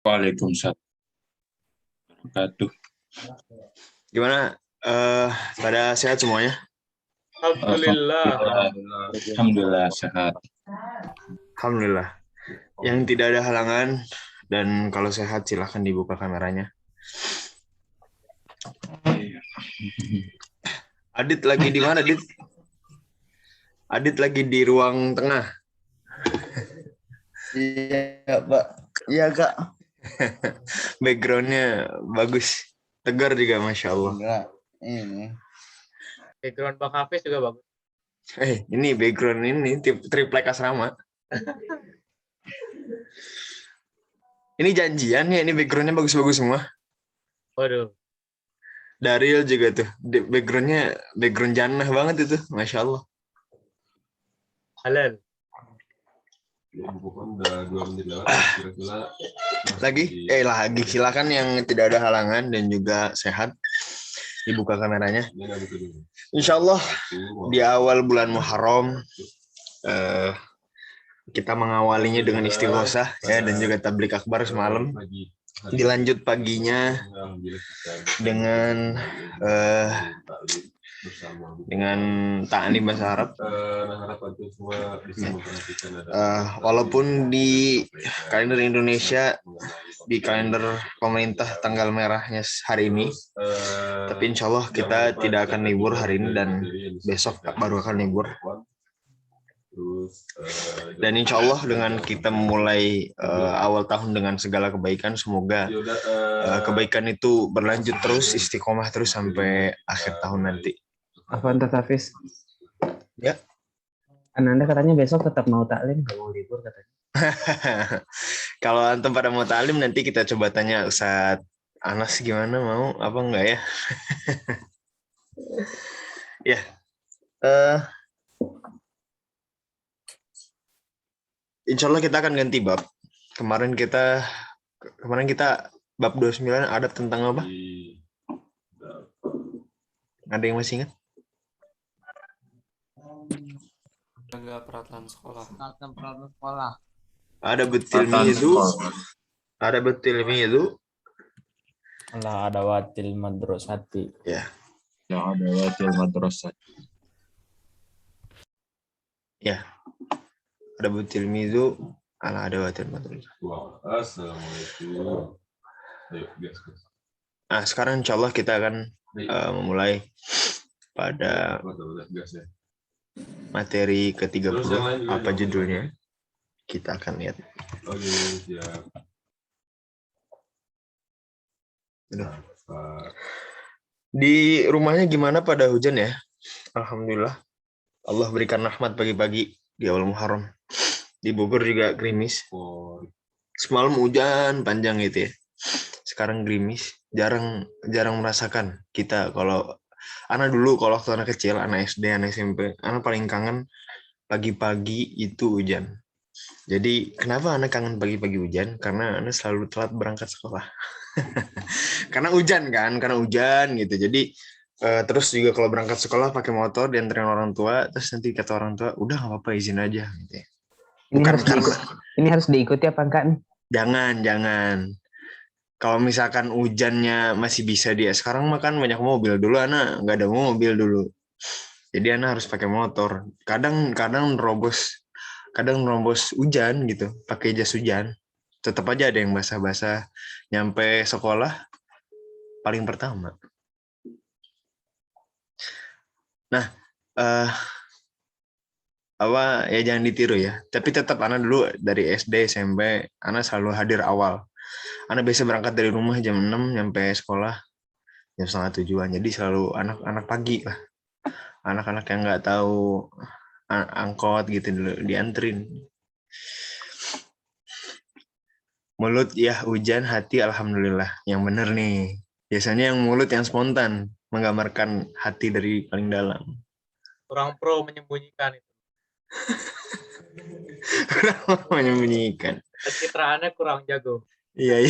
Waalaikumsalam warahmatullahi Gimana? Pada sehat semuanya? Alhamdulillah. wabarakatuh. Alhamdulillah sehat. Alhamdulillah. Yang tidak ada halangan dan kalau sehat silahkan dibuka kameranya. Adit lagi di mana, Adit? Adit lagi di ruang tengah. Iya, Pak. Iya, Kak. Backgroundnya bagus. Tegar juga, Masya Allah. Enggak. Ini. Background Bang Hafiz juga bagus. Ini background ini triplek asrama. Ini janjian ya, ini backgroundnya bagus-bagus semua. Waduh. Daryl juga tuh, backgroundnya background jannah banget itu, Masya Allah. Halal. Lagi silakan yang tidak ada halangan dan juga sehat dibuka kameranya. Insya Allah di awal bulan Muharram kita mengawalinya dengan istighosah ya dan juga tablik akbar semalam. Dilanjut paginya dengan ta'lim bahasa Arab. Walaupun di kalender Indonesia, di kalender pemerintah tanggal merahnya hari ini, tapi insya Allah kita tidak akan libur hari ini dan besok baru akan libur. Dan insya Allah dengan kita memulai awal tahun dengan segala kebaikan, semoga kebaikan itu berlanjut terus, istiqomah terus sampai akhir tahun nanti. Apa Hafiz? Ya. Kan Anda katanya besok tetap mau taklim, nggak mau libur katanya. Kalau antum pada mau taklim nanti kita coba tanya Ustadz Anas gimana, mau apa enggak ya? Ya. Insya Allah kita akan ganti bab. Kemarin kita bab 29 ada tentang apa? Ada yang masih ingat? Jaga peraturan sekolah. Ada betilmizu. Ada betilmizu. Allah ada watil madrasati. Ya. Ya ada watil madrasah. Ya. Ada betilmizu. Ala ada watil madrasah. Assalamualaikum. Nah, sekarang insya Allah kita akan memulai pada materi ke-30. Apa judulnya? Kita akan lihat. Di rumahnya gimana pada hujan ya? Alhamdulillah. Allah berikan rahmat pagi-pagi di awal Muharram. Di Bogor juga gerimis. Semalam hujan panjang gitu ya. Sekarang gerimis. Jarang merasakan kita kalau anak dulu kalau waktu anak kecil, anak SD, anak SMP, anak paling kangen pagi-pagi itu hujan. Jadi kenapa anak kangen pagi-pagi hujan? Karena anak selalu telat berangkat sekolah. Karena hujan gitu. Jadi terus juga kalau berangkat sekolah pakai motor dianterin orang tua, terus nanti kata orang tua, udah nggak apa-apa izin aja. Gitu ya. Ini harus diikuti apa enggak nih? Jangan. Kalau misalkan hujannya masih bisa dia, sekarang makan banyak mobil, dulu anak nggak ada mobil dulu. Jadi anak harus pakai motor. Kadang nerobos hujan gitu, pakai jas hujan. Tetap aja ada yang basah-basah nyampe sekolah paling pertama. Nah, ya jangan ditiru ya. Tapi tetap anak dulu dari SD, SMP, anak selalu hadir awal. Anak biasa berangkat dari rumah jam 6 nyampe sekolah jam 6:30. Jadi selalu anak-anak pagi lah. Anak-anak yang nggak tahu angkot gitu dulu dianterin. Mulut ya hujan, hati alhamdulillah. Yang bener nih. Biasanya yang mulut yang spontan menggambarkan hati dari paling dalam. Kurang pro menyembunyikan itu. Kurang menyembunyikan. Pencitraannya kurang jago. Iya.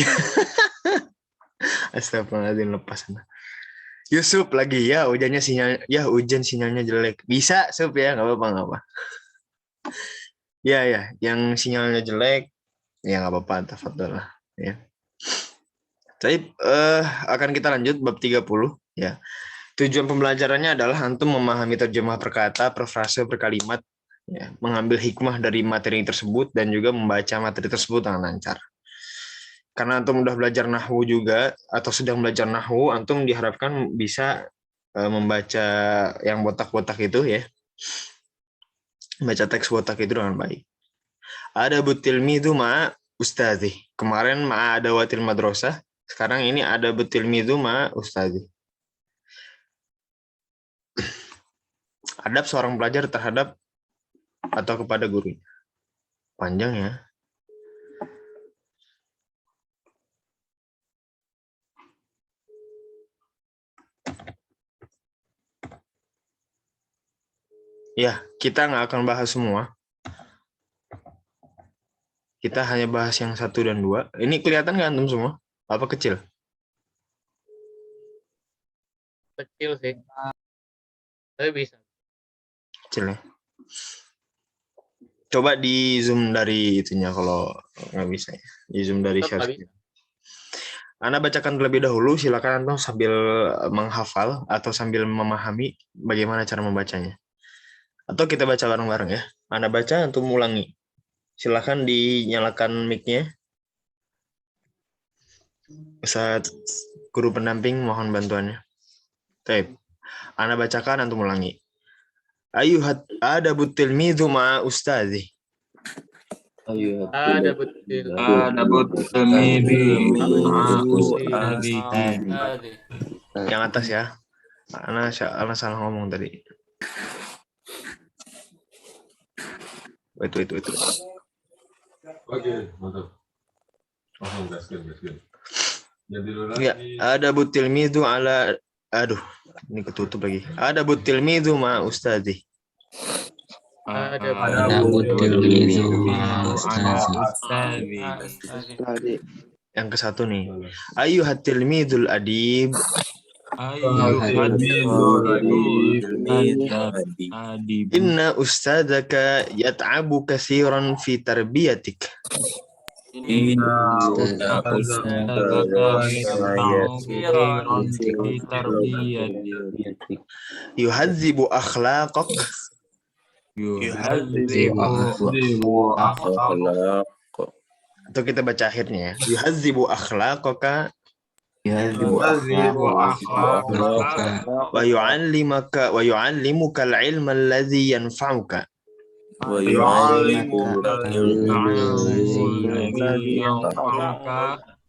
Astagfirullahaladzim, lepas. Yusuf lagi ya, hujan sinyalnya jelek. Bisa Sup ya, nggak apa-apa. Ya, yang sinyalnya jelek, ya nggak apa-apa, tafadhol lah. Ya. Tapi akan kita lanjut bab 30 ya. Tujuan pembelajarannya adalah antum memahami terjemah per kata, per frase, per kalimat, ya, mengambil hikmah dari materi tersebut dan juga membaca materi tersebut dengan lancar. Karena antum udah belajar nahwu juga atau sedang belajar nahwu, antum diharapkan bisa membaca yang botak-botak itu ya. Baca teks botak itu dengan baik. Ada butilmidhu ma ustadzi. Kemarin ma ada watil madrasah. Sekarang ini ada butilmidhu ma ustadzi. Adab seorang pelajar terhadap atau kepada guru. Panjang ya. Ya, kita nggak akan bahas semua. Kita hanya bahas yang 1 dan 2. Ini kelihatan nggak antum semua? Apa kecil? Kecil sih. Tapi bisa. Kecil ya. Coba di zoom dari itunya kalau nggak bisa ya. Di zoom dari Tetap nggak share. Anda bacakan terlebih dahulu, silakan antum sambil menghafal atau sambil memahami bagaimana cara membacanya. Atau kita baca bareng-bareng ya. Anda baca, antum ulangi. Silakan dinyalakan mic-nya. Ustaz guru pendamping mohon bantuannya. Baik. Anda bacakan, antum ulangi. Ayuhat adabut tilmidhu ma'a ustadzi. Ada betul. Ada butilmidhu ma'a ustadzi. Tadi. Yang atas ya. Ana salah ngomong tadi. Itu. Oke, mantap. Langsung gaskan. Jadi dulu Ya, lagi. ada butilmidhu ala aduh, ini ketutup lagi. Ada butilmidhu ma'a ustadzi. Ada butilmidhu ma'a ustadzi. Tadi. Yang ke satu nih. Ayuhat tilmidhul adib. Inna ustadzaka yat'abu katsiran fi tarbiyatik. Yuhadzibu akhlaqak. Atau kita baca akhirnya ya. Yuhadzibu akhlaqaka wa yu'allimuka al-ilma alladhi yanfa'uka.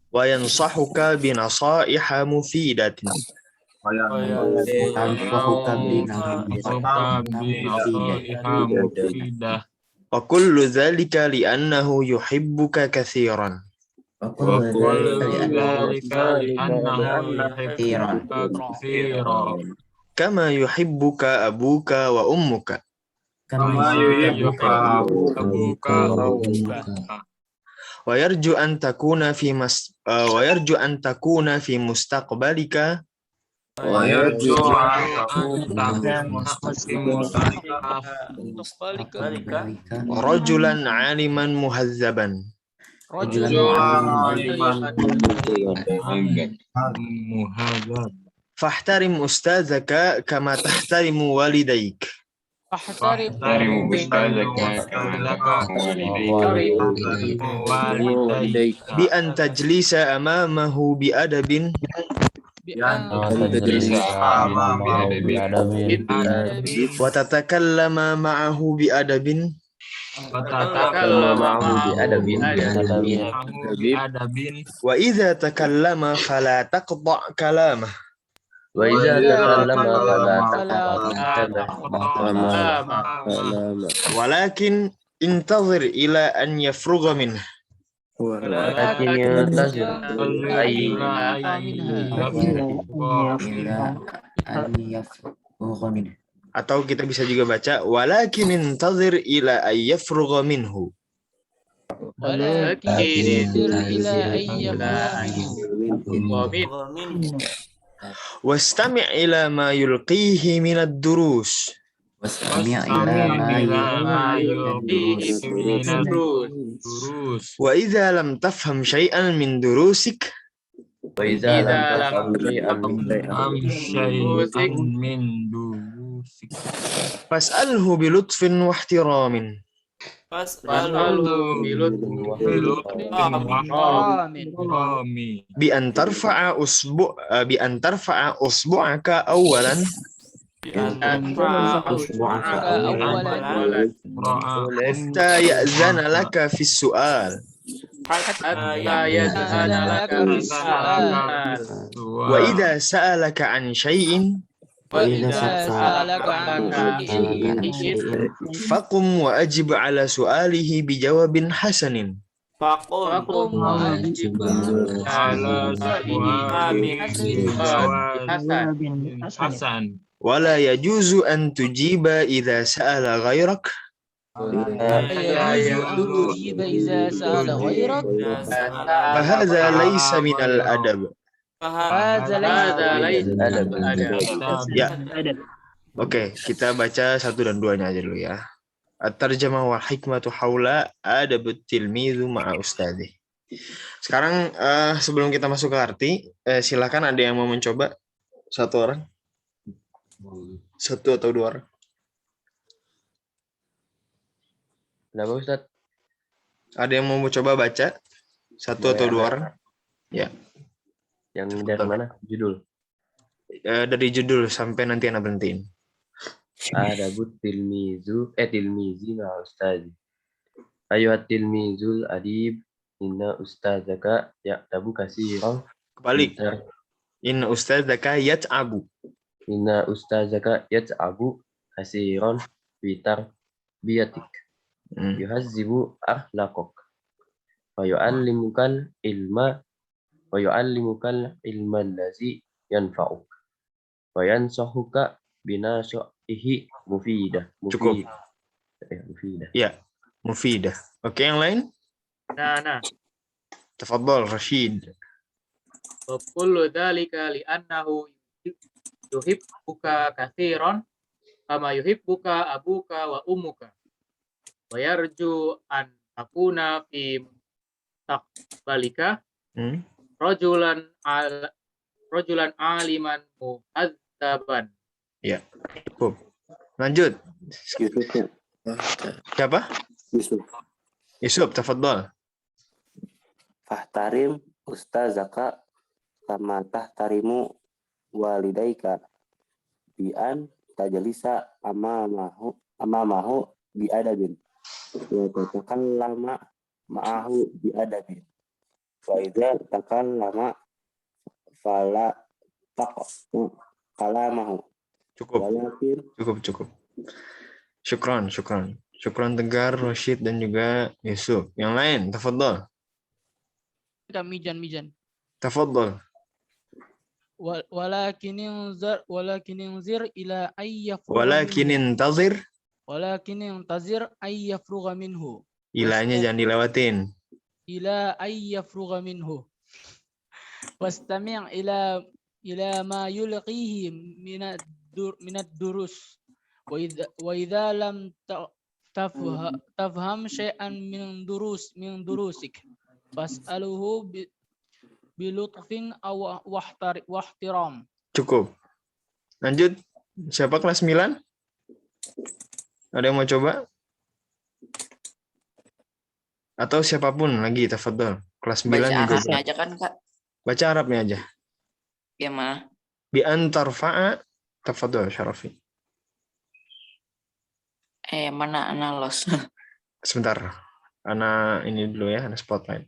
Wa yansahuka bi nasaiha mufidatin. Wa kullu dhalika li'annahu yuhibbuka katsiran. Kama yuhibbuka abuka wa ummuka. Wa yarju an takuna fi mustaqbalika rajulan 'aliman muhazzaban. Fahtarim ustazaka kama tahtarimu walidaik. Bi an tajlisa amamahu bi adabin wa tatakallama ma'ahu bi adabin wa idza takallama fala taqta' kalamah. Walakin intazir ila an yafrugha minhu. Atau kita bisa juga baca walakin intazir ila an yafrugha minhu. Wastami' ila ma yulqihi min ad-durus. Wa idza lam tafham syai'an min durusik وإذا إذا لم لم تفهم شيئا تفهم am syai'an min durusik. Fas'alhu bilutfin wahtiramin. Fas'alhu bilutfin Rami. Bi an tarfa'a usbu'aka awalan awalan hatta ya'zana laka fis su'al hatta ya'zana laka fis su'al wa idza sa'alaka an syai'in wa idza sa'alaka an syai'in faqum wa ajib ala su'alihi bijawabin hasanin. faqum wajib ala su'alihi jawabin Hasan. Wala yajuzu an tujiba idza sa'ala ghairak fahadha laysa minal adab. Ya. Oke, kita baca 1 dan 2-nya aja dulu ya. At-tarjamah wal hikmatu haula adabut tilmizu ma'a ustadzi. Sekarang sebelum kita masuk ke arti, silakan ada yang mau mencoba 1 orang? 1 atau 2 orang? Kenapa Ustaz? Ada yang mau mencoba baca 1 atau 2 orang? Ya. Yang dari mana? Judul. Dari judul sampai nanti anak berhentiin. Adabut tilmizi ma ustazi. Ayuhat tilmizul adib inna ustazaka ya'tabu kasiran. Kebalik. Inna ustazaka yat'abu. Inna ustazaka yat'abu kasiran bitar biyatik. Yuhazzibu akhlaqak. Wa yu'allimukal ilma allazi yanfa'uk. Wa yansahuka binasihi mufidah. Cukup. Mufidah. Ya, mufidah. Oke, yang lain? Nah. Tafadhal Rashid. Wa kullu dzalika li'annahu yuhibbuka katsiran kama yuhibbuka abuka wa ummuka. Wa yarju an takuna fi taqbalika rajulan aliman muhadzaban. Ya, cukup. Lanjut. Siapa? Yusuf, tafadhal. Fahtarim ustazaka kama tahtarimu walidaika bi an tajlisa amamahu bi adabin wa tatakallama ma'ahu bi adabin wa idza takallama fala kalamahu. Cukup. Syukran Tegar, Rashid dan juga Yusuf. Yang lain, tafadhal. Mijan. Tafadhal. Walakin inzir ila ayyafruga minhu. Ilahnya jangan dilewatin. Ila ayyafruga minhu. Wastami' ila ma yulqihi minad durus. Wa idza lam tafham syai'an min durusik fas'aluhu bilutfin aw wahtiram. Cukup. Lanjut. Siapa kelas 9? Ada yang mau coba? Atau siapapun lagi, tafadhol. Kelas 9 baca juga. Arabnya aja kan, Kak? Baca Arabnya aja. Gimana? Bi antar fa'a, tafadhol Syarafi. Mana analos? Sebentar. Ana ini dulu ya, ana spotlight.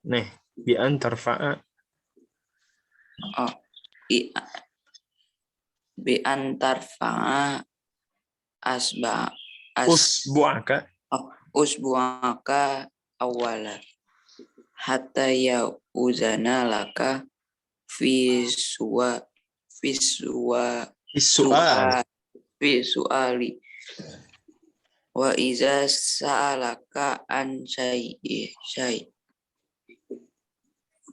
Nih, bi antar fa'a. Oh, bi antar fa'a usbu'aka awala hatta ya uzana laka fi su'ali wa iza sa'alaka an syai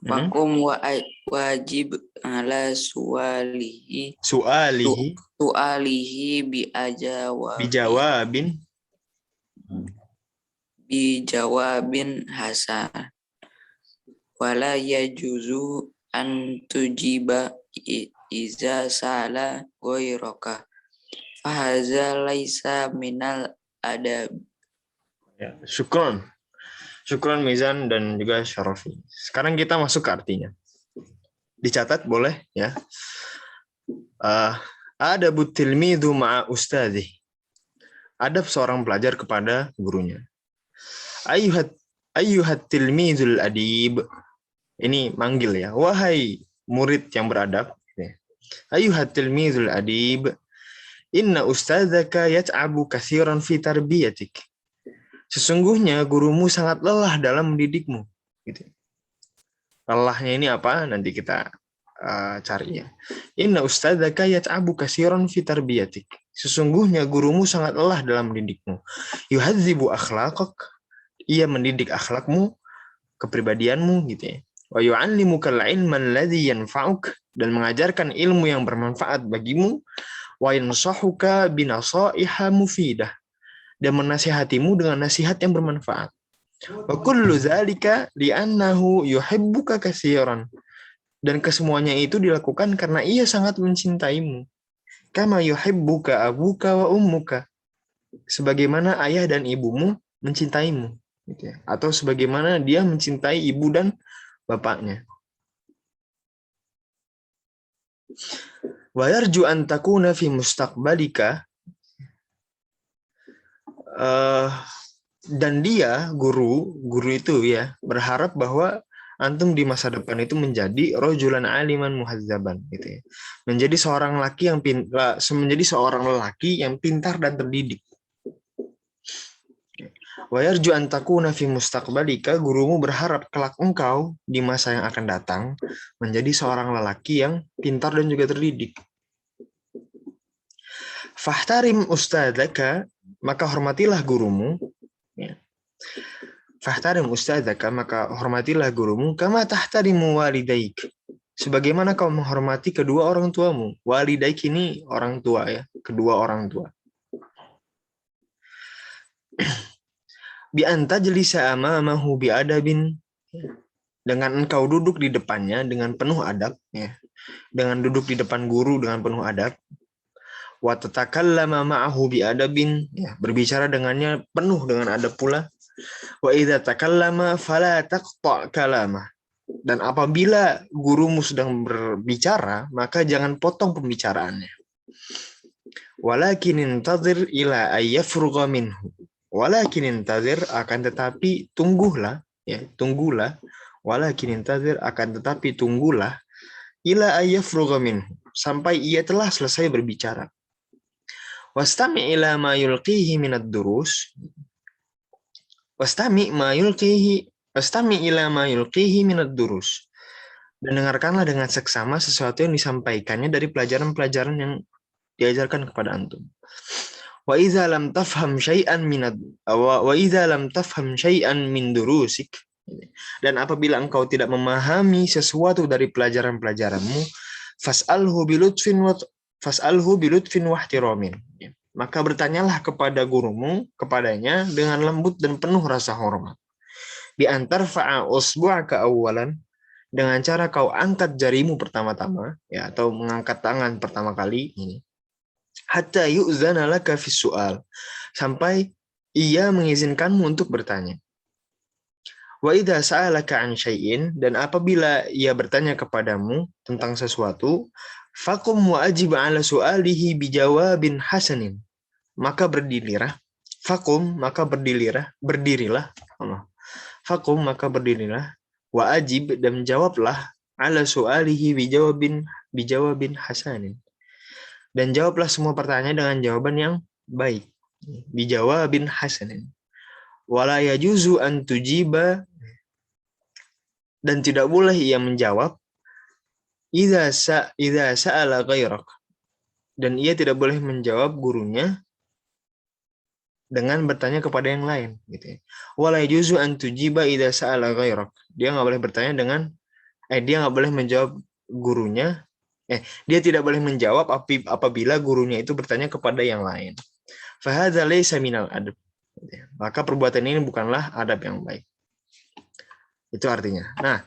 fakum wajib ala su'alihi bijawabin hasan wala yajuzu antujiba iza sala ghairaka. Fahaza laisa minal adab. Ya, syukron. Syukron Mizan dan juga Syarafi. Sekarang kita masuk ke artinya. Dicatat boleh ya. Adabut tilmidhu ma'a ustadhi. Adab seorang pelajar kepada gurunya. Ayyuhat tilmidhul adib. Ini manggil ya. Wahai murid yang beradab. Ayyuhat tilmidhul adib. Inna ustadzaka yat'abu katsiran fi tarbiyatik. Sesungguhnya gurumu sangat lelah dalam mendidikmu. Gitu. Lelahnya ini apa? Nanti kita cari ya. Inna ustadzaka yat'abu katsiran fi tarbiyatik. Sesungguhnya gurumu sangat lelah dalam mendidikmu. Yuhadzibu akhlaqak. Ia mendidik akhlakmu, kepribadianmu gitu ya. Wa yu'allimukal ilman alladhi yanfa'uk, dan mengajarkan ilmu yang bermanfaat bagimu. Wa yansahuka binasaiha mufidah, dan menasihatimu dengan nasihat yang bermanfaat. Wa kullu dzalika li'annahu yuhibbuka katsiran. Dan kesemuanya itu dilakukan karena ia sangat mencintaimu. Kama yuhibbuka abuka wa ummuka. Sebagaimana ayah dan ibumu mencintaimu. Gitu ya. Atau sebagaimana dia mencintai ibu dan bapaknya. Wa yarju an takuna fi mustaqbalika. Dan dia, guru itu ya, berharap bahwa antum di masa depan itu menjadi rajulan aliman muhazzaban gitu ya. Menjadi seorang lelaki yang pintar dan terdidik. Wa yarju an takuna fi mustaqbalika, gurumu berharap kelak engkau di masa yang akan datang menjadi seorang lelaki yang pintar dan juga terdidik. Fahtarim ustadzaka, maka hormatilah gurumu. Ya. Fahtarim ustadzaka, maka hormatilah gurumu. Kama tahtarimu walidaik, sebagaimana kau menghormati kedua orang tuamu. Walidaik ini orang tua ya, kedua orang tua. Bi anta jelisa amamahu bi adabin, dengan engkau duduk di depannya dengan penuh adab ya. Dengan duduk di depan guru dengan penuh adab. Wa tatakallama ma'ahu bi adabin, ya, berbicara dengannya penuh dengan adab pula. Wa idza takallama fala taqta' kalamah, dan apabila gurumu sedang berbicara maka jangan potong pembicaraannya. Walakin intazir ila ayyafrugha minhu. Walakin intazir, akan tetapi tunggulah ya, tunggulah. Walakin intazir, akan tetapi tunggulah, ila ayyafrugha minhu, sampai ia telah selesai berbicara. Wastami ila ma yulqihi minad durus. Wastami ila ma yulqihi minad durus. Dan dengarkanlah dengan seksama sesuatu yang disampaikannya dari pelajaran-pelajaran yang diajarkan kepada antum. Wa idza lam tafham syai'an min durusik, dan apabila engkau tidak memahami sesuatu dari pelajaran-pelajaranmu, fas'alhu bilutfin wa ihtiramin, maka bertanyalah kepada gurumu kepadanya dengan lembut dan penuh rasa hormat. Bi antar fa'a usbu'aka awwalan, dengan cara kau angkat jarimu pertama-tama ya, atau mengangkat tangan pertama kali ini. Hatta yu'zana laka fis su'al, sampai ia mengizinkanmu untuk bertanya. Wa idza sa'alaka an syai'in, dan apabila ia bertanya kepadamu tentang sesuatu, faqum wa ajib 'ala su'alihi bijawabin hasanin, maka berdirilah. Faqum, maka berdirilah. Faqum, maka berdirilah. Wa ajib, dan jawablah, 'ala su'alihi bijawabin hasanin, dan jawablah semua pertanyaan dengan jawaban yang baik. Bijawabin hasanin. Wala yajuzu an tujiba, dan tidak boleh ia menjawab, idza sa'ala ghairak, dan ia tidak boleh menjawab gurunya dengan bertanya kepada yang lain gitu ya. Wala yajuzu an tujiba idza sa'ala ghairak, dia nggak boleh bertanya dengan dia nggak boleh menjawab gurunya, dia tidak boleh menjawab apabila gurunya itu bertanya kepada yang lain. Fahadza laysa minal adab, maka perbuatan ini bukanlah adab yang baik. Itu artinya. Nah,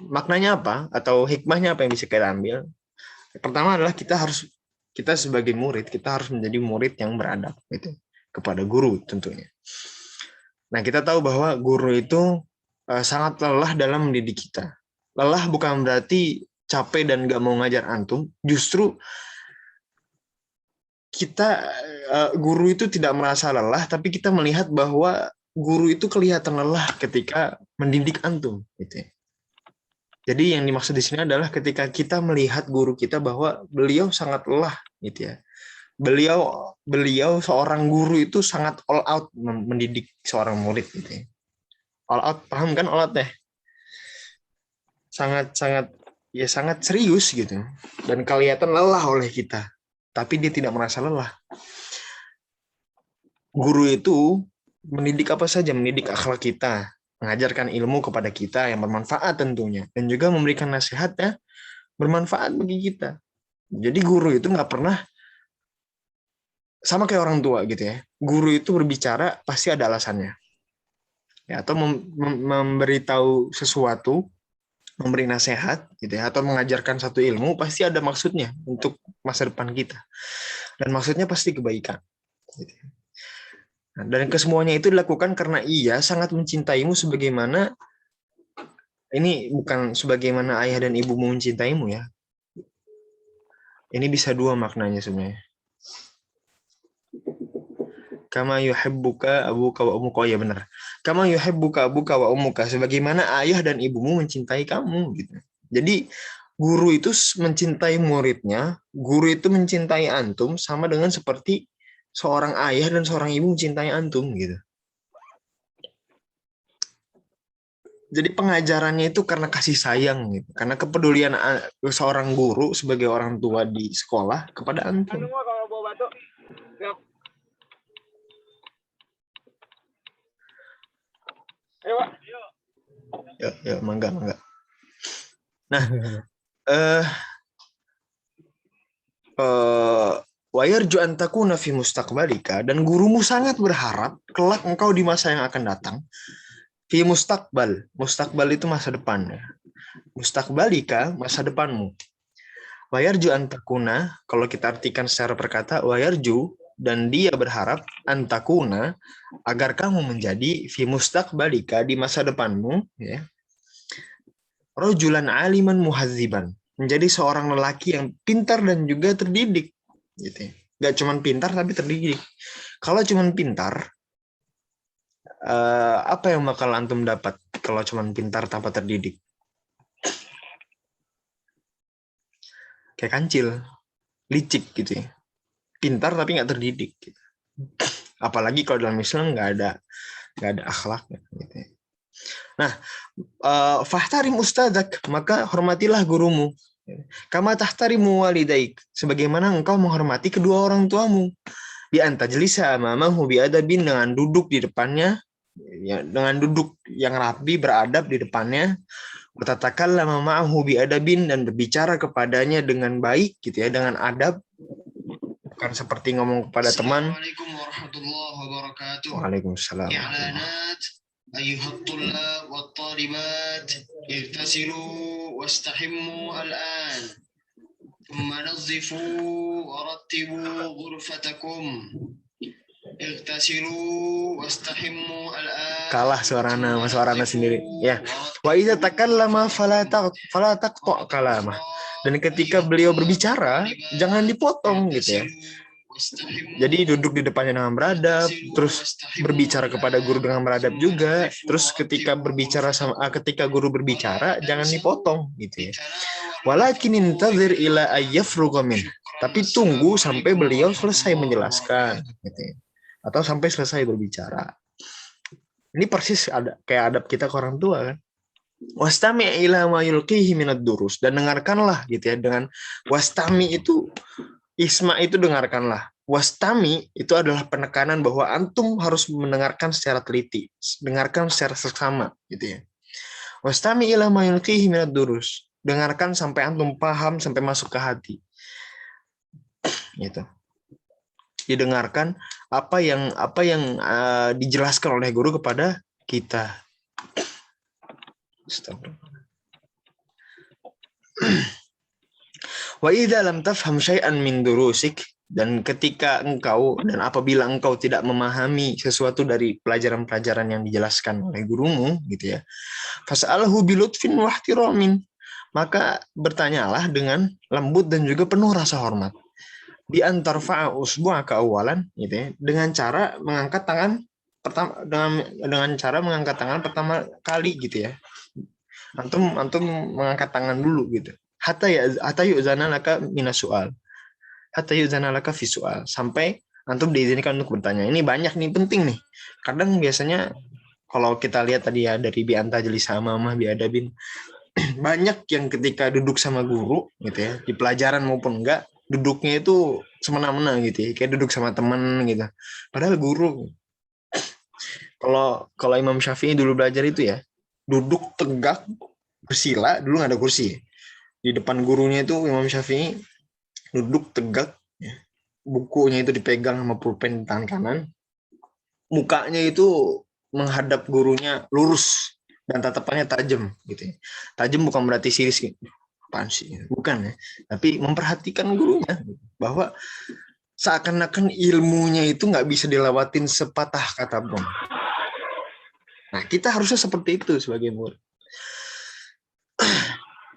maknanya apa atau hikmahnya apa yang bisa kita ambil? Pertama adalah kita sebagai murid, kita harus menjadi murid yang beradab gitu kepada guru tentunya. Nah, kita tahu bahwa guru itu sangat lelah dalam mendidik kita. Lelah bukan berarti capek dan gak mau ngajar antum, justru kita guru itu tidak merasa lelah, tapi kita melihat bahwa guru itu kelihatan lelah ketika mendidik antum gitu ya. Jadi yang dimaksud di sini adalah ketika kita melihat guru kita bahwa beliau sangat lelah gitu ya. Beliau seorang guru itu sangat all out mendidik seorang murid gitu ya. All out, paham kan all out ya? Sangat serius gitu. Dan kelihatan lelah oleh kita. Tapi dia tidak merasa lelah. Guru itu mendidik apa saja, mendidik akhlak kita, mengajarkan ilmu kepada kita yang bermanfaat tentunya, dan juga memberikan nasihatnya bermanfaat bagi kita. Jadi guru itu nggak pernah sama kayak orang tua gitu ya. Guru itu berbicara pasti ada alasannya, ya, atau memberitahu sesuatu, memberi nasihat gitu ya, atau mengajarkan satu ilmu pasti ada maksudnya untuk masa depan kita, dan maksudnya pasti kebaikan. Gitu. Dan kesemuanya itu dilakukan karena ia sangat mencintaimu sebagaimana, ini bukan sebagaimana ayah dan ibumu mencintaimu ya. Ini bisa dua maknanya sebenarnya. Kama yuhibbuka abuka wa ummuka, ya benar. Kama yuhibbuka abuka wa ummuka, sebagaimana ayah dan ibumu mencintai kamu gitu. Jadi guru itu mencintai muridnya, guru itu mencintai antum sama dengan seperti seorang ayah dan seorang ibu mencintai antum gitu. Jadi pengajarannya itu karena kasih sayang gitu, karena kepedulian seorang guru sebagai orang tua di sekolah kepada antum. Ya, mangga. Nah, wayarju an takuna fi mustaqbalika, dan gurumu sangat berharap kelak engkau di masa yang akan datang. Fi mustaqbal, mustaqbal itu masa depan ya. Mustaqbalika, masa depanmu. Wayarju an takuna, kalau kita artikan secara perkata, wayarju, dan dia berharap antakuna, agar kamu menjadi fi mustaqbalika, di masa depanmu ya. Rajulan aliman muhazziban, menjadi seorang lelaki yang pintar dan juga terdidik gitu. Gak cuman pintar tapi terdidik. Kalau cuman pintar, apa yang bakal antum dapat kalau cuman pintar tanpa terdidik? Kayak kancil, licik gitu ya. Pintar tapi nggak terdidik gitu. Apalagi kalau dalam Islam nggak ada akhlaknya gitu ya. Nah, fahtarim ustadzak, maka hormatilah gurumu. Kama tahtarimu walidaik, sebagaimana engkau menghormati kedua orang tuamu. Bi antajlisa amamahu bi adabin, dengan duduk di depannya, ya, dengan duduk yang rapi, beradab di depannya. Watatakallama ma'ahu bi adabin, dan berbicara kepadanya dengan baik gitu ya, dengan adab. Bukan seperti ngomong kepada teman. Assalamualaikum warahmatullahi wabarakatuh. Waalaikumsalam. أيها الطلاب والطالبات اغتسلوا واستحموا الآن ثم نظفوا ورتبوا غرفتكم اغتسلوا واستحموا الآن. Kalah suarana sama suarana sendiri ya. Wa idza takallama fala taqta' kalamah, dan ketika beliau berbicara jangan dipotong gitu ya. Jadi duduk di depannya dengan beradab, terus berbicara kepada guru dengan beradab juga, terus ketika guru berbicara jangan dipotong gitu ya. Walakin intazir ila ayyafrugha min, tapi tunggu sampai beliau selesai menjelaskan gitu ya. Atau sampai selesai berbicara. Ini persis kayak adab kita ke orang tua kan. Wastami ila ma yulqihi minad durus, dan dengarkanlah gitu ya, dengan wastami itu isma itu dengarkanlah. Wastami itu adalah penekanan bahwa antum harus mendengarkan secara teliti, dengarkan secara seksama gitu ya. Wastami ila ma yulqihi minad durus, dengarkan sampai antum paham, sampai masuk ke hati. Gitu. Didengarkan apa yang dijelaskan oleh guru kepada kita. Wa idza lam tafham syai'an min durusik, dan ketika engkau dan apabila engkau tidak memahami sesuatu dari pelajaran-pelajaran yang dijelaskan oleh gurumu gitu ya, fas'alhu bilutfin wa ihtiramin, maka bertanyalah dengan lembut dan juga penuh rasa hormat. Bi antarfa'a usbu'aka awalan gitu ya, dengan cara mengangkat tangan pertama, dengan cara mengangkat tangan pertama kali gitu ya. Antum mengangkat tangan dulu gitu. Hatta yu'zana laka minas soal. Hatta yu'zana laka fi soal. Sampai antum diizinkan untuk bertanya. Ini banyak nih, penting nih. Kadang biasanya kalau kita lihat tadi ya dari bi antajlis amamah bi adabin, banyak yang ketika duduk sama guru gitu ya, di pelajaran maupun enggak, duduknya itu semena-mena gitu ya, kayak duduk sama teman gitu. Padahal guru, kalau Imam Syafi'i dulu belajar itu ya, duduk tegak bersila, dulu nggak ada kursi ya. Di depan gurunya itu Imam Syafi'i duduk tegak ya. Bukunya itu dipegang sama pulpen di tangan kanan, mukanya itu menghadap gurunya lurus dan tatapannya tajam gitu ya. Tajam bukan berarti serius gitu. Apaan sih? Bukan ya, tapi memperhatikan gurunya, bahwa seakan-akan ilmunya itu nggak bisa dilewatin sepatah kata pun. Nah, kita harusnya seperti itu sebagai murid.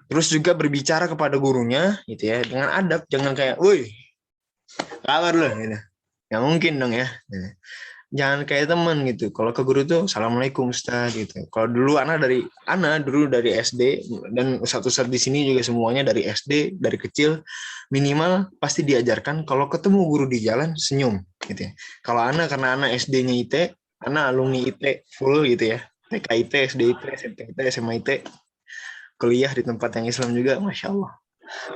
Terus juga berbicara kepada gurunya gitu ya dengan adab, jangan kayak, "Woi, kabar lo," gitu. Nggak mungkin dong ya. Jangan kayak teman gitu. Kalau ke guru tuh, "Assalamualaikum Ustaz," gitu. Kalau dulu Ana dulu dari SD, dan Ustaz-Ustaz di sini juga semuanya dari SD, dari kecil minimal pasti diajarkan kalau ketemu guru di jalan senyum gitu ya. Kalau Ana, karena Ana SD-nya IT, Ana alumni IT full gitu ya. TK IT, SD IT, SMP IT, SMA IT. Kuliah di tempat yang Islam juga, Masya Allah.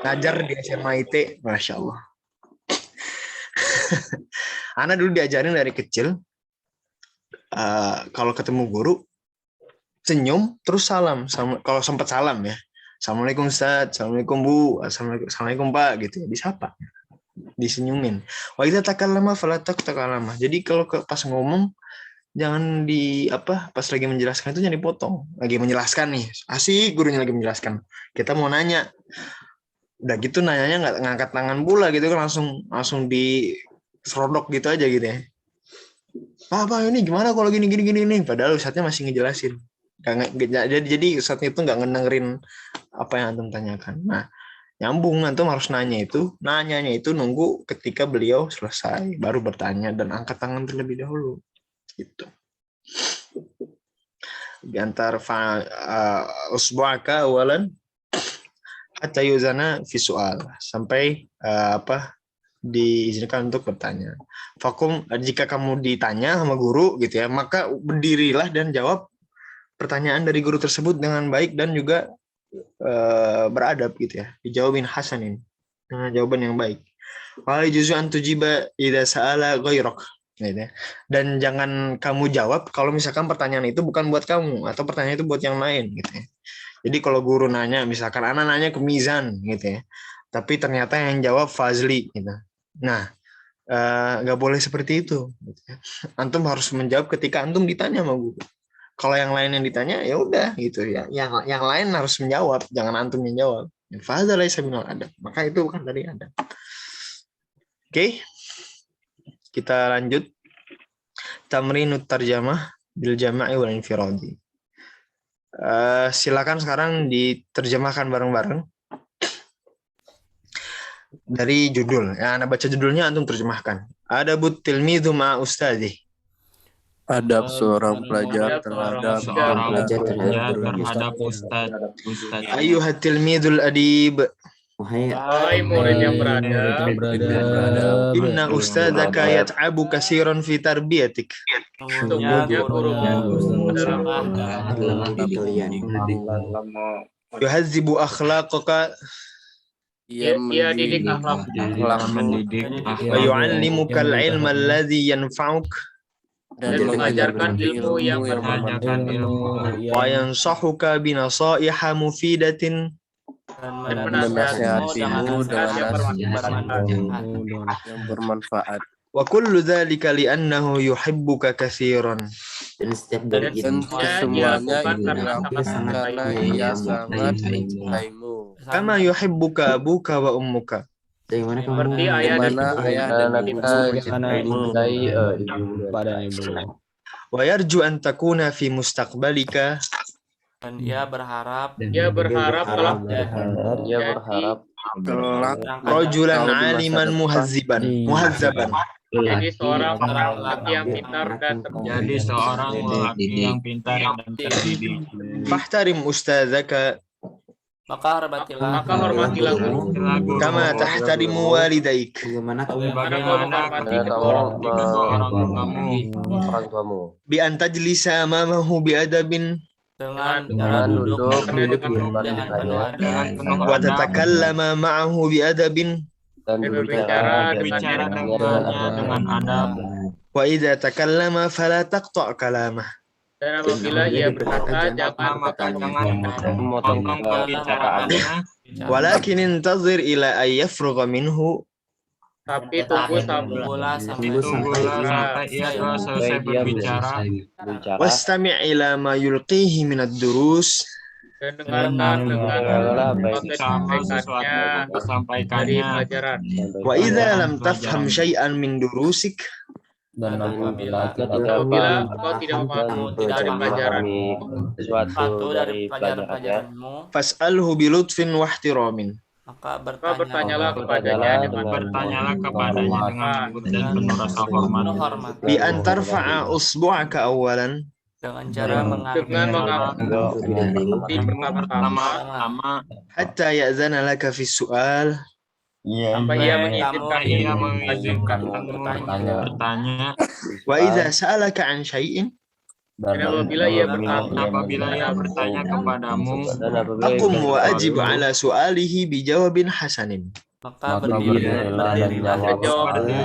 Ngajar di SMA IT, Masya Allah. Ana dulu diajarin dari kecil, kalau ketemu guru, senyum, terus salam. Kalau sempat salam ya. "Assalamualaikum Ustaz, Assalamualaikum Bu, Assalamualaikum Pak," gitu ya, disapa. Disenyumin. Wa idza takallama fala takallama. Jadi kalau pas ngomong, jangan pas lagi menjelaskan itu jangan dipotong. Lagi menjelaskan nih, asik gurunya lagi menjelaskan, kita mau nanya, udah gitu nanyanya nggak ngangkat tangan pula gitu kan, langsung di serodok gitu aja gitu ya. Pak, ini gimana kalau gini nih, padahal ustadznya masih ngejelasin. Jadi ustadznya itu nggak ngedengerin apa yang antum tanyakan. Nah, nyambung, antum harus nanyanya itu nunggu ketika beliau selesai baru bertanya dan angkat tangan terlebih dahulu. Gitu. Di antara usbu'aka awalan hatta yuzana fi su'al, sampai diizinkan untuk bertanya. Fakum, jika kamu ditanya sama guru gitu ya, maka berdirilah dan jawab pertanyaan dari guru tersebut dengan baik dan juga beradab gitu ya. Dijawabin hasanin, dengan jawaban yang baik. Wala juzu an tujiba idza sa'ala ghairak. Gitu ya. Dan jangan kamu jawab kalau misalkan pertanyaan itu bukan buat kamu atau pertanyaan itu buat yang lain gitu ya. Jadi kalau guru nanya, misalkan Ana nanya ke Mizan gitu ya, tapi ternyata yang jawab Fazli gitu. Nah, nggak boleh seperti itu gitu ya. Antum harus menjawab ketika antum ditanya sama guru. Kalau yang lain yang ditanya ya udah gitu ya. Yang lain harus menjawab, jangan antum yang jawab. Fadzal laisa minal adab. Maka itu bukan dari adab. Oke. Kita lanjut. Tamrinut tarjamah bil jama'i wal infiradi. Silakan sekarang diterjemahkan bareng-bareng dari judul. Ya, Anda baca judulnya, antum terjemahkan. Adabut tilmidhu ma ustadzi. Adab seorang pelajar terhadap ustaz. Ayuhat tilmidul adib. Wahai murid yang berada, Inna ustadzaka yat'abu katsiran fi tarbiyatik. sesungguhnya gurumu dalam Yuhazzibu akhlaqaka, dia didik akhlakmu wa yu'allimuka al-'ilma alladhi yanfa'uk, dan mengajarkan ilmu yang bermanfaat, wa yansahuka bi nasaiha mufidatin, dan menasihatimu dengan nasihat yang bermanfaat. wa kullu dzalika li'annahu yuhibbuka katsiran. dan semuanya Semuanya itu dilakukan karena ia sangat mencintaimu. Kama yuhibbuka abuka wa ummuka. Bagaimana Seperti ayah dan ibu. Bapak dan ibu. Wa yarju an takuna fi mustaqbalika. Dan ia berharap Dia berharap kalau Dia berharap kelak Rajulan kau di masa aliman depan muhazziban. Muhazzaban. jadi seorang laki yang pintar dan Jadi seorang lelaki yang pintar dan terdidik. Fahtarim ustadzaka maka hormatilah kama tahtarimu walidaik. Bagaimana kamu Bagaimana ketika kamu orang tuamu orang tuamu Bi an tajlisa amamahu bi adabin dengan duduk dengan penuh penuh wa adab tatakallama ma'ahu bi adabin dan berbicara bicara dengan dengannya dengan adab. wa idza takallama fala taqta' kalamah. dan apabila ia berkata jangan Maka jangan memotong potong pembicaraannya, Walakin intazir ila ay yafrugha minhu tapi tunggu sampai tunggulah sampai ia selesai berbicara wastami' ila ma yulqihi min ad-durus dan dengarkan dengan sama sesuatu yang dari disampaikannya. pelajaran. wa idza lam tafham syai'an min durusik Dan apabila Apabila kau tidak memahami dari pelajaran, sesuatu dari pelajarannya pelajaranmu, fas'alhu bi lutfin wa ihtiramin. maka maka bertanyalah kepadanya dengan Bertanyalah kepadanya dengan lembut dan penuh rasa hormat. Bi an tarfa'a usbu'aka awalan dengan cara dengan mengangkat di pertama-tama hatta ya'zana laka fi su'al sampai ia mengizinkan Bertanya, wa idza sa'alaka an syai'in dan apabila ia bertanya kepadamu, faqum wa ajib ala su'alihi bi jawabin hasanin. maka berdirilah dan jawabannya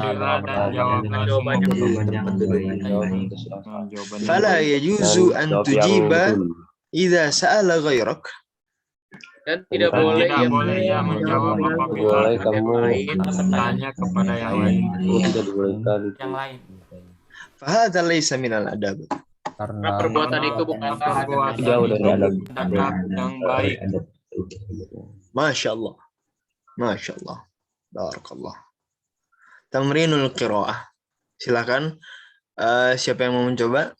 Fala yajuzu an tujiba idza sa'ala ghairak. dan tidak boleh ia menjawab apabila bertanya kepada yang lain. yang lain. Fahadha laysa minal adab. karena perbuatan itu bukan jauh dari adab yang baik. Masya Allah. Masya Allah. Barakallah. Tamrinul qiraah. Silakan. Siapa yang mau mencoba?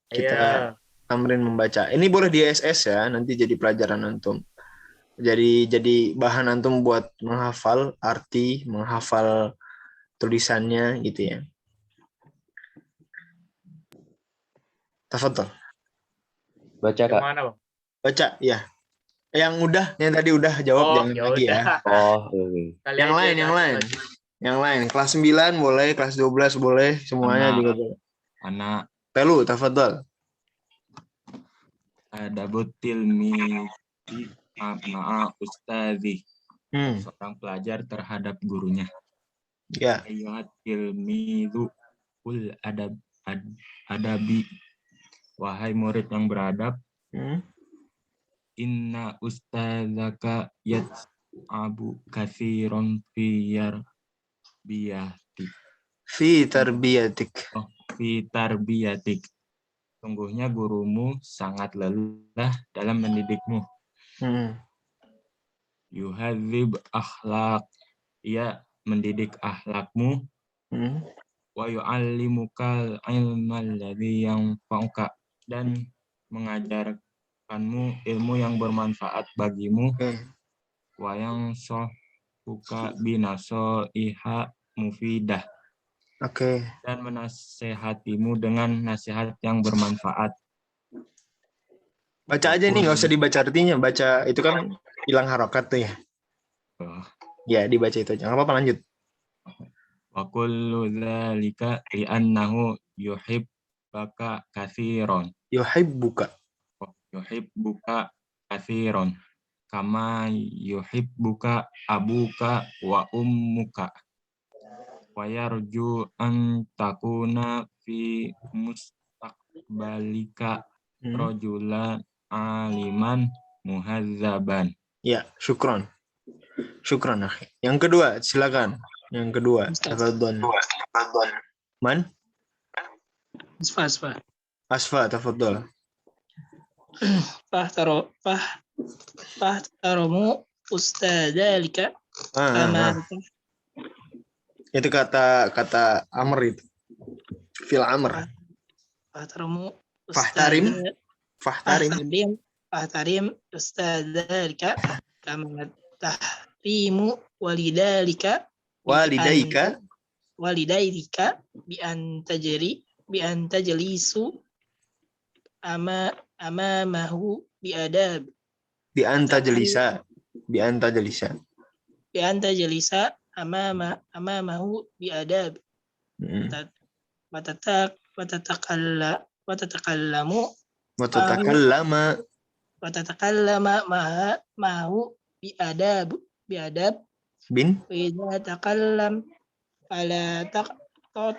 Kita tamrin membaca. Ini boleh di SS ya. Nanti jadi pelajaran antum. Jadi bahan antum buat menghafal arti, menghafal tulisannya gitu ya. Tafadhol. baca kak mana bang? Baca ya. Yang tadi udah jawab jangan lagi ya. Yang lain. Kelas 9 boleh, kelas 12 boleh, semuanya juga boleh. Anak Pelu, tafadhol. ada tilmi ma'a ustazi. Seorang pelajar terhadap gurunya. Ya. Ayat tilmidu ul adabi. Wahai murid yang beradab. Inna ustazaka yat'abu katsiran fi tarbiyatik. Fi tarbiyatik. Fi tarbiyatik. Sungguhnya gurumu sangat lelah dalam mendidikmu. Yuhadzib akhlak. Ia mendidik akhlakmu. Wa yu'allimukal ilmal ladzi yanfa'uka. Dan mengajarkanmu ilmu yang bermanfaat bagimu. Wa yang sohuka binaso iha mufidah. Dan menasehatimu dengan nasihat yang bermanfaat. Baca aja nih, nggak usah dibaca artinya. Baca itu kan hilang harokat tuh ya. Ya, dibaca itu aja. Nggak apa-apa, lanjut. Wa kullu dzalika li'annahu yuhibbaka katsiran. Yuhibbuka katsiran. Kama yuhibbuka abuka wa ummuka. Wa yarju an takuna fi mustaqbalika rajulan aliman muhazzaban. Ya, syukron. Syukron, akhi. Yang kedua, silakan. Yang kedua, tafadhol. Man? Asfa. Asfa, tafadhol. fahtaramu ustadzalika kama Itu kata Amr itu. Fil Amr. fahtaramu fahtarim ustadzalika kama tahrimu walidaika bi an tajlisu amamahu bi adab Bi anta jelisa amamahu bi adab watatakallama mahu bi adab bin wa idza takallam fala taqtat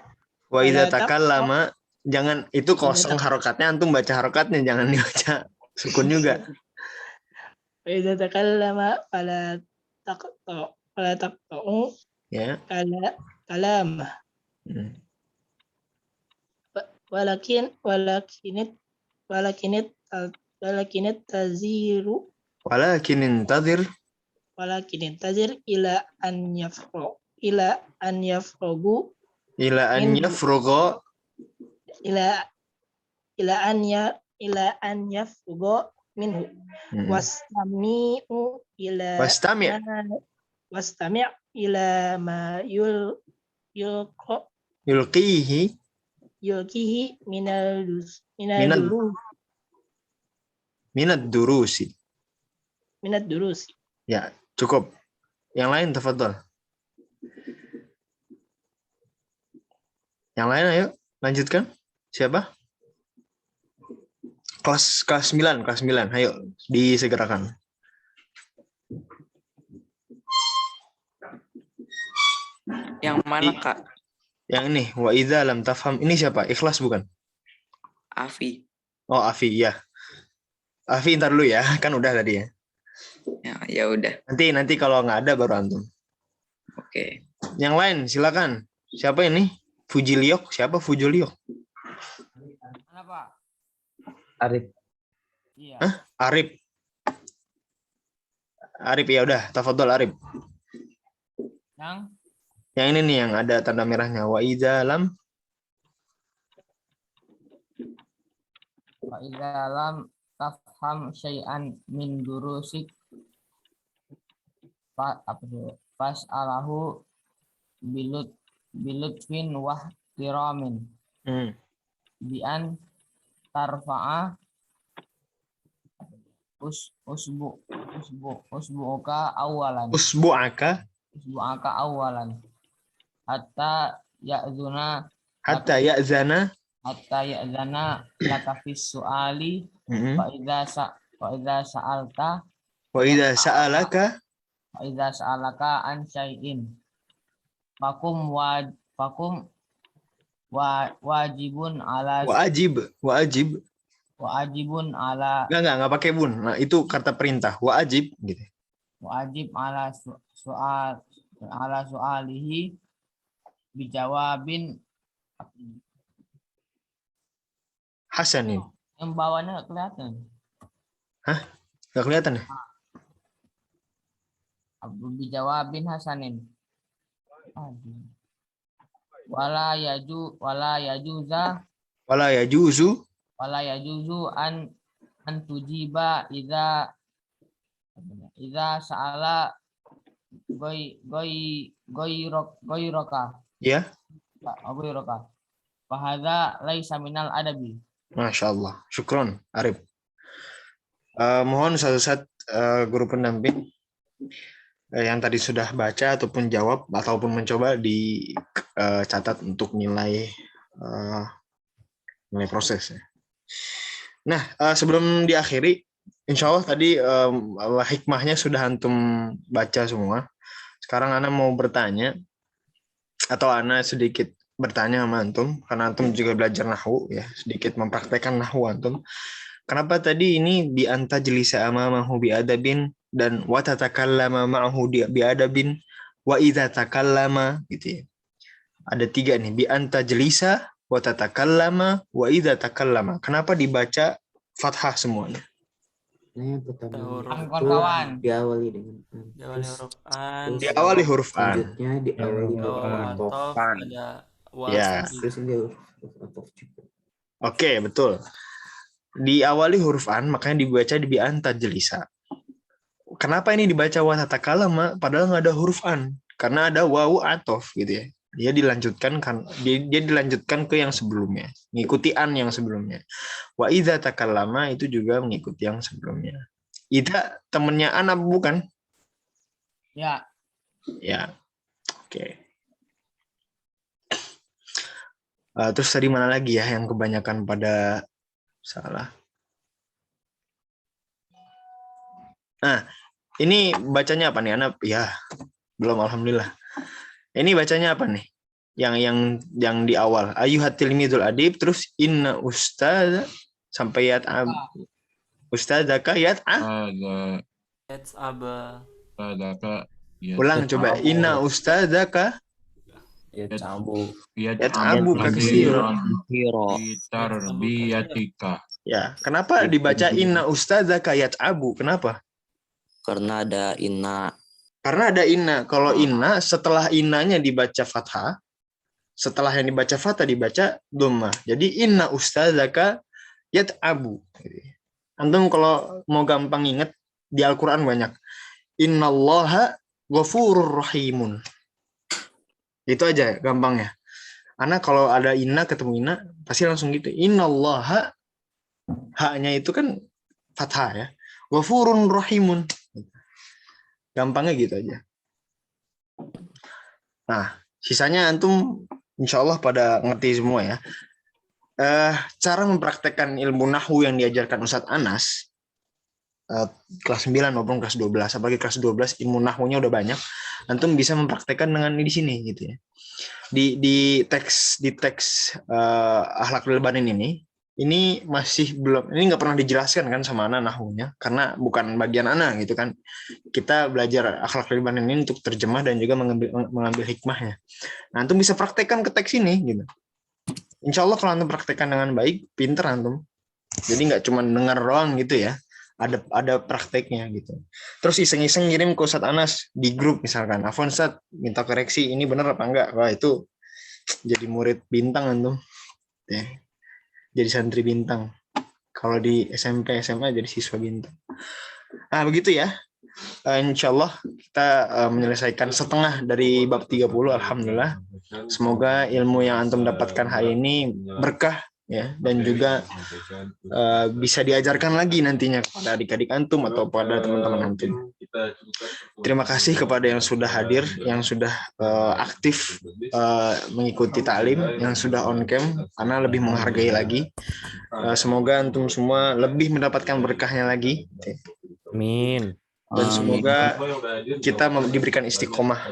wa idza takallama, jangan itu kosong harokatnya, antum baca harokatnya, jangan dibaca sukun juga. wa idza takallama fala taqta'u Ya. kalam walakin intazir ila an yafrogu minhu wastami'u ila ma Yulqihi minad durusi. Ya, cukup. Yang lain tafadhol. Yang lain ayo lanjutkan. Siapa? Kelas 9, ayo disegerakan. Yang mana, Kak? Yang ini, wa idza lam tafham. Ini siapa? Ikhlas bukan? Afi. Oh, Afi, ya. Afi ntar dulu ya, kan udah tadi ya. Ya udah. Nanti kalau nggak ada baru antum. Oke. Yang lain silakan. Siapa ini? Fujiliok. Siapa Fujiliok? Mana, Pak? Arif. Iya. Hah? Arif ya udah, tafadhol Arif. Yang ini nih yang ada tanda merahnya. Wa idza lam tafham syai'an min durusik fas'alahu bilutfin wahtiramin bi an tarfa'a usbu'aka awalan hatta ya'zana laka fis su'ali wa idza sa'alaka an syai'in fakum wajibun ala enggak pakai bun. Nah, itu kata perintah wajib gitu. Wajib ala soalihi bijawabin hasanin. Yang bawahnya nggak kelihatan. Hah? Nggak kelihatan ya? Bijawabin hasanin. Wala yajuzu an tujiba idza sa'ala goiroka. Ya. Goiroka. Fahadha laisa minal adabi. Masya Allah. Syukron, Arif. Mohon satu-satu guru pendamping yang tadi sudah baca ataupun jawab ataupun mencoba dicatat untuk nilai proses. Nah, sebelum diakhiri, insya Allah tadi hikmahnya sudah antum baca semua. Sekarang Ana mau bertanya, atau Ana sedikit bertanya sama antum, karena antum juga belajar nahwu ya, sedikit mempraktekkan nahwu antum. Kenapa tadi ini bi anta jelisa amamahu bi adabin dan wa tatakallama ma'ahu bi adabin wa idza takallama gitu ya. Ada 3 nih, bi anta jelisa wa tatakallama wa idza takallama. Kenapa dibaca fathah semuanya. Nah, yang pertama Kawan-kawan. diawali dengan Diawali huruf an. Diawali huruf an. selanjutnya diawali huruf Atof atofan. ada Ya. Terus ini huruf atof juga. Oke, betul. Diawali huruf an, makanya dibaca di bi'an tajlisa. Kenapa ini dibaca wa tatakalama padahal nggak ada huruf an? Karena ada wawu atof gitu ya. Dia dilanjutkan dia dilanjutkan ke yang sebelumnya, mengikuti an yang sebelumnya. Wa idza takallama itu juga mengikuti yang sebelumnya. Idza temennya an apa bukan? Ya. Ya. Oke. Terus tadi mana lagi ya yang kebanyakan pada salah? Nah, ini bacanya apa nih anak? Ya, belum alhamdulillah. Ini bacanya apa nih? Yang di awal. Ayyuhatil midul adib terus inna ustaz sampai yat'ab. Ustadzaka yat'a. Yat'aba. Ulang coba. Inna ustadzaka yat'abu katsiran. Tarbiyatika. Ya, kenapa dibaca inna ustadzaka yat'abu? Kenapa? Karena ada inna. Karena ada inna. Kalau inna setelah innanya dibaca fathah, setelah yang dibaca fathah dibaca dhammah. Jadi inna ustadzaka yat'abu. Antum kalau mau gampang ingat di Al-Qur'an banyak. Innallaha ghafurur rahimun. Itu aja gampangnya. Karena kalau ada inna ketemu inna pasti langsung gitu. Innallaha, haknya itu kan fathah ya. Ghafurun rahimun. Gampangnya gitu aja. Nah, sisanya antum insya Allah pada ngerti semua ya. Cara mempraktekkan ilmu nahwu yang diajarkan Ustadz Anas, kelas 9 maupun kelas 12, apalagi kelas 12 ilmu nahwunya udah banyak, antum bisa mempraktekkan dengan di sini gitu ya. Di teks Akhlaqul Banin ini masih belum, ini nggak pernah dijelaskan kan sama Ana nahwunya karena bukan bagian Ana gitu kan. Kita belajar Akhlaqul Banin ini untuk terjemah dan juga mengambil hikmahnya. Nah, antum bisa praktekkan ke teks ini gitu. Insya Allah kalau antum praktekkan dengan baik, pinter antum. Jadi nggak cuma dengar doang gitu ya. Ada prakteknya gitu. Terus iseng-iseng ngirim ke Ustadz Anas di grup misalkan. Afwan Ustadz, minta koreksi ini benar apa enggak? Wah, itu jadi murid bintang antum. Ya. Jadi santri bintang. Kalau di SMP, SMA jadi siswa bintang. Nah, begitu ya. Insya Allah kita menyelesaikan setengah dari bab 30. Alhamdulillah. Semoga ilmu yang antum dapatkan hari ini berkah ya, dan juga bisa diajarkan lagi nantinya kepada adik-adik antum atau pada teman-teman antum. Terima kasih kepada yang sudah hadir, yang sudah aktif mengikuti taklim, yang sudah on cam karena lebih menghargai lagi. Semoga antum semua lebih mendapatkan berkahnya lagi. Amin. Dan semoga kita diberikan istiqomah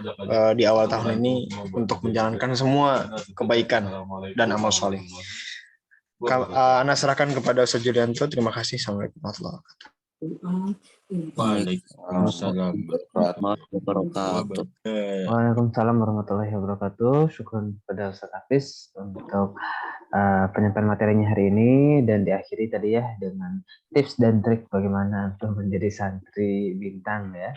di awal tahun ini untuk menjalankan semua kebaikan dan amal soleh. Ana serahkan kepada Ustaz Julianto. Terima kasih. Assalamualaikum warahmatullahi wabarakatuh. Waalaikumsalam warahmatullahi wabarakatuh. Waalaikumsalam warahmatullahi wabarakatuh. Syukur kepada Ustaz Hafiz untuk penyampaian materinya hari ini, dan diakhiri tadi ya dengan tips dan trik bagaimana untuk menjadi santri bintang ya.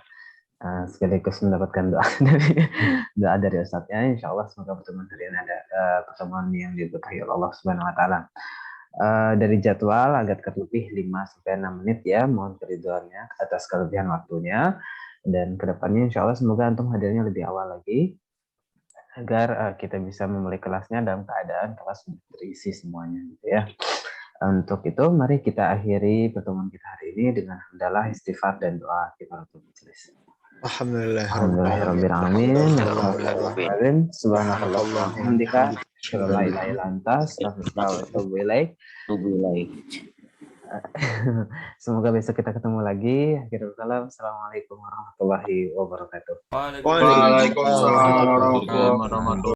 Sekaligus mendapatkan doa dari Ustadznya. Insya Allah semoga pertemuan hari ini ada pertemuan yang diberkahi oleh Allah Subhanahu Wa Taala. Dari jadwal agak lebih 5-6 menit ya, mohon keriduannya atas kelebihan waktunya, dan kedepannya Insya Allah semoga antum hadirnya lebih awal lagi agar kita bisa memulai kelasnya dalam keadaan kelas terisi semuanya gitu ya. Untuk itu mari kita akhiri pertemuan kita hari ini dengan hamdalah, istighfar dan doa kifaratul majelis. Alhamdulillahirabbil alamin. Subhanallah wa bihamdika, asyhadu an la ilaha illa anta, astaghfiruka wa atubu ilaik. Semoga besok kita ketemu lagi. Assalamualaikum warahmatullahi wabarakatuh. Waalaikumsalam warahmatullahi wabarakatuh.